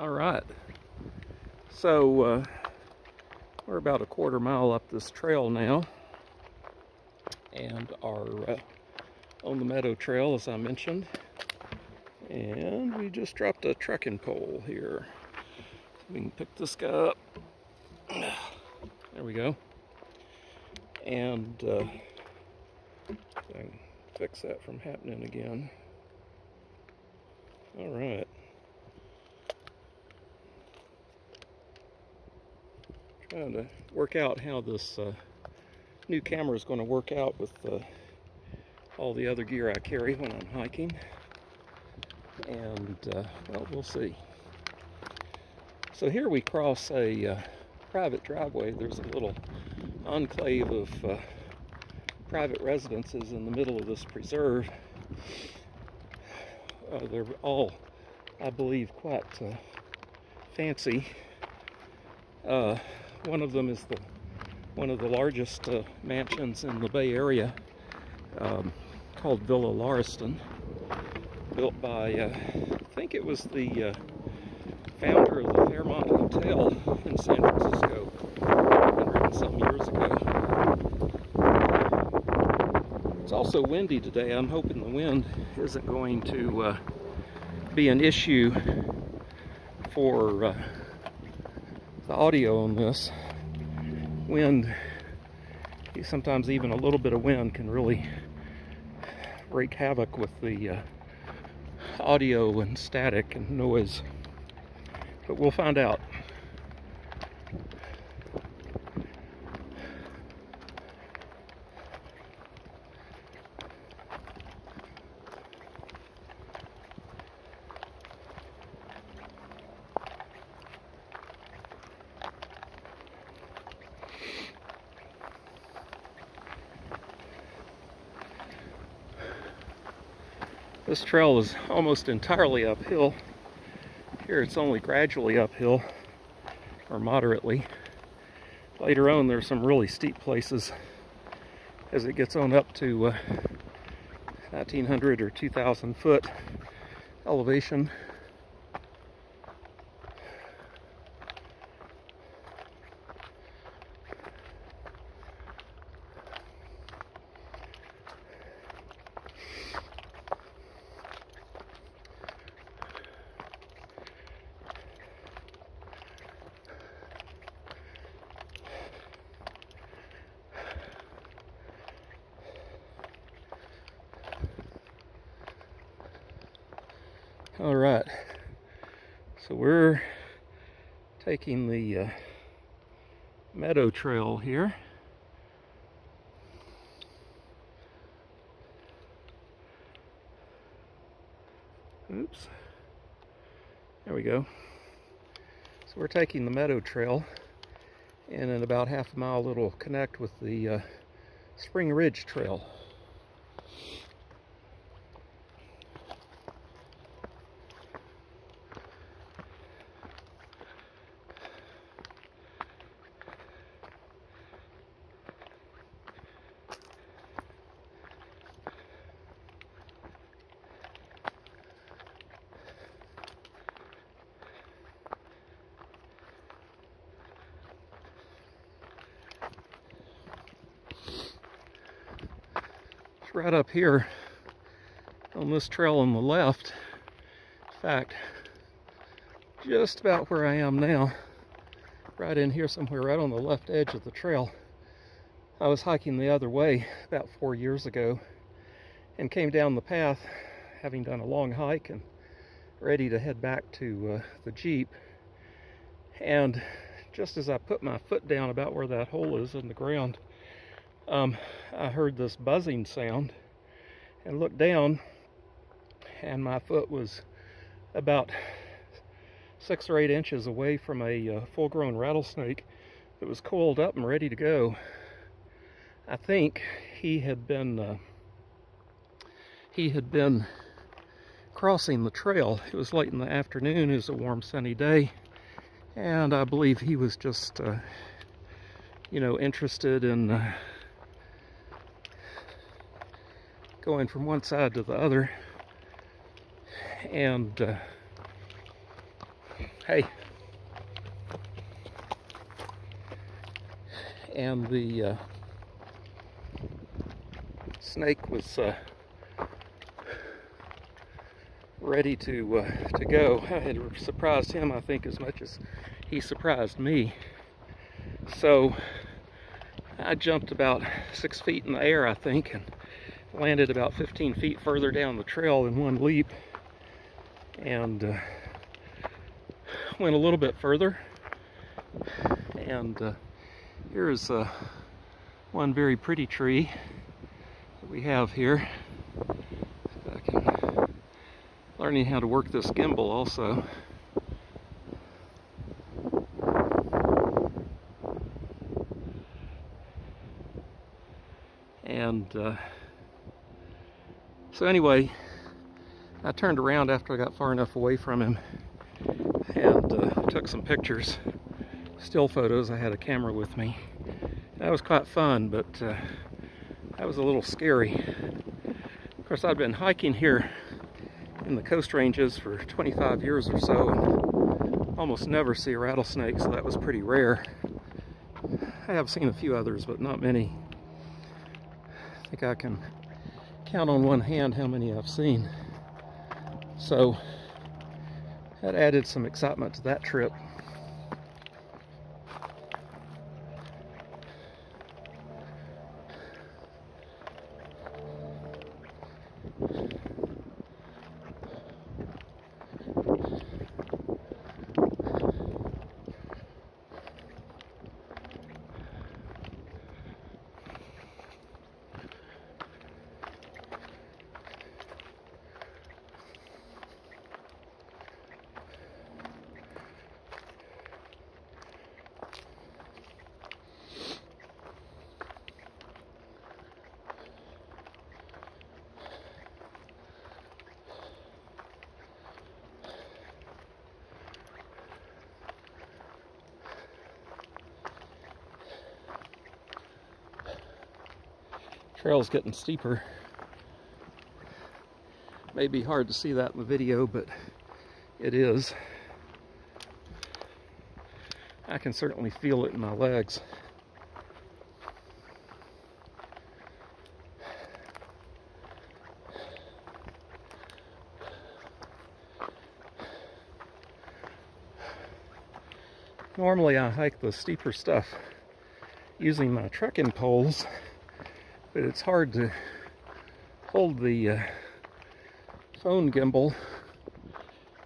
All right, so we're about a quarter mile up this trail now, and are on the meadow trail, as I mentioned. And we just dropped a trekking pole here. We can pick this guy up. There we go. And I can fix that from happening again. All right. Trying to work out how this new camera is going to work out with all the other gear I carry when I'm hiking. And well, we'll see. So here we cross a private driveway. There's a little enclave of private residences in the middle of this preserve. They're all, I believe, quite fancy. One of them is one of the largest mansions in the Bay Area, called Villa Lauriston, built by, I think it was the founder of the Fairmont Hotel in San Francisco 100 and some years ago. It's also windy today. I'm hoping the wind isn't going to be an issue for the audio on this. Wind, sometimes even a little bit of wind can really wreak havoc with the audio and static and noise. But we'll find out. This trail is almost entirely uphill. Here it's only gradually uphill, or moderately. Later on there's some really steep places as it gets on up to 1900 or 2000 foot elevation. All right, so we're taking the meadow trail here. Oops, there we go. So we're taking the meadow trail, and in about half a mile it'll connect with the Spring Ridge Trail. Right up here on this trail on the left. In fact, just about where I am now, right in here somewhere, right on the left edge of the trail. I was hiking the other way about 4 years ago and came down the path, having done a long hike and ready to head back to the Jeep. And just as I put my foot down about where that hole is in the ground, I heard this buzzing sound and looked down, and my foot was about 6 or 8 inches away from a full-grown rattlesnake that was coiled up and ready to go. I think he had been crossing the trail. It was late in the afternoon. It was a warm, sunny day, and I believe he was just interested in going from one side to the other, and Hey. And the snake was ready to go. I had surprised him, I think, as much as he surprised me. So I jumped about 6 feet in the air, I think, and landed about 15 feet further down the trail in one leap, and went a little bit further. And here's one very pretty tree that we have here. I can learning how to work this gimbal also. And so anyway, I turned around after I got far enough away from him and took some pictures, still photos. I had a camera with me. That was quite fun, but that was a little scary. Of course, I've been hiking here in the Coast Ranges for 25 years or so, and almost never see a rattlesnake, so that was pretty rare. I have seen a few others, but not many. I think I can count on one hand how many I've seen. So that added some excitement to that trip. Trail's getting steeper. May be hard to see that in the video, but it is. I can certainly feel it in my legs. Normally I hike the steeper stuff using my trekking poles, but it's hard to hold the phone gimbal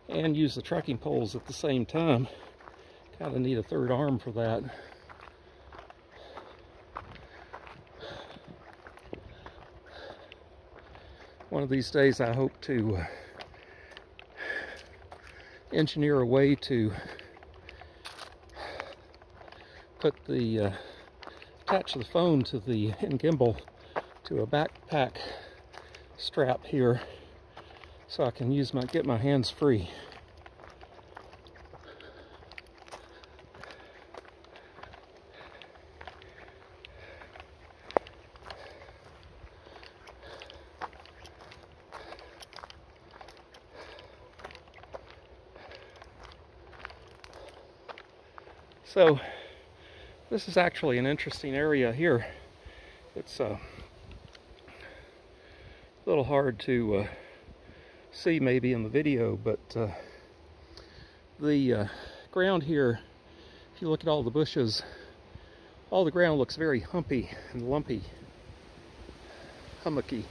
and use the trekking poles at the same time. Kind of need a third arm for that. One of these days I hope to engineer a way to put the attach the phone to the gimbal to a backpack strap here, so I can get my hands free. So this is actually an interesting area here. It's a little hard to see maybe in the video, but the ground here, if you look at all the bushes, all the ground looks very humpy and lumpy, hummocky.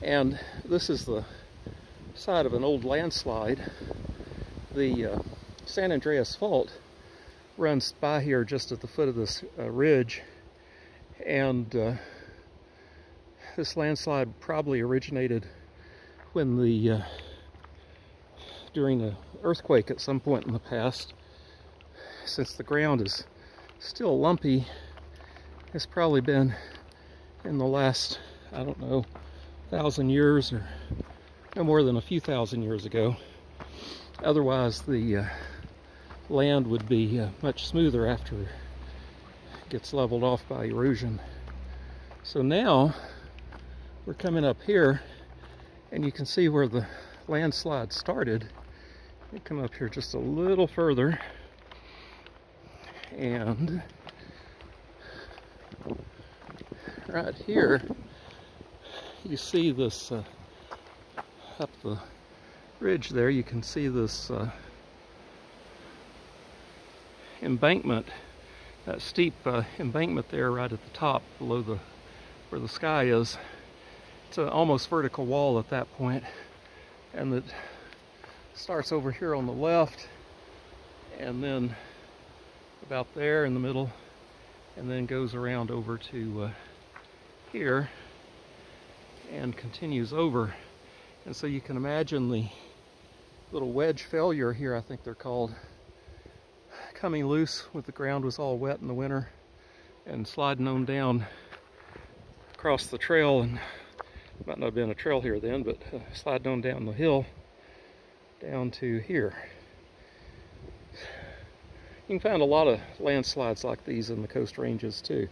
And this is the side of an old landslide. The San Andreas Fault runs by here just at the foot of this ridge, and this landslide probably originated when during an earthquake at some point in the past. Since the ground is still lumpy, it's probably been in the last, I don't know, 1,000 years, or no more than a few thousand years ago. Otherwise the land would be much smoother after it gets leveled off by erosion. So now we're coming up here, and you can see where the landslide started. Let me come up here just a little further, and right here you see this up the ridge there, you can see this embankment, that steep embankment there right at the top below where the sky is. It's an almost vertical wall at that point, and it starts over here on the left, and then about there in the middle, and then goes around over to here and continues over. And so you can imagine the little wedge failure here, I think they're called, coming loose when the ground was all wet in the winter and sliding on down across the trail. And might not have been a trail here then, but sliding on down the hill down to here. You can find a lot of landslides like these in the Coast Ranges too.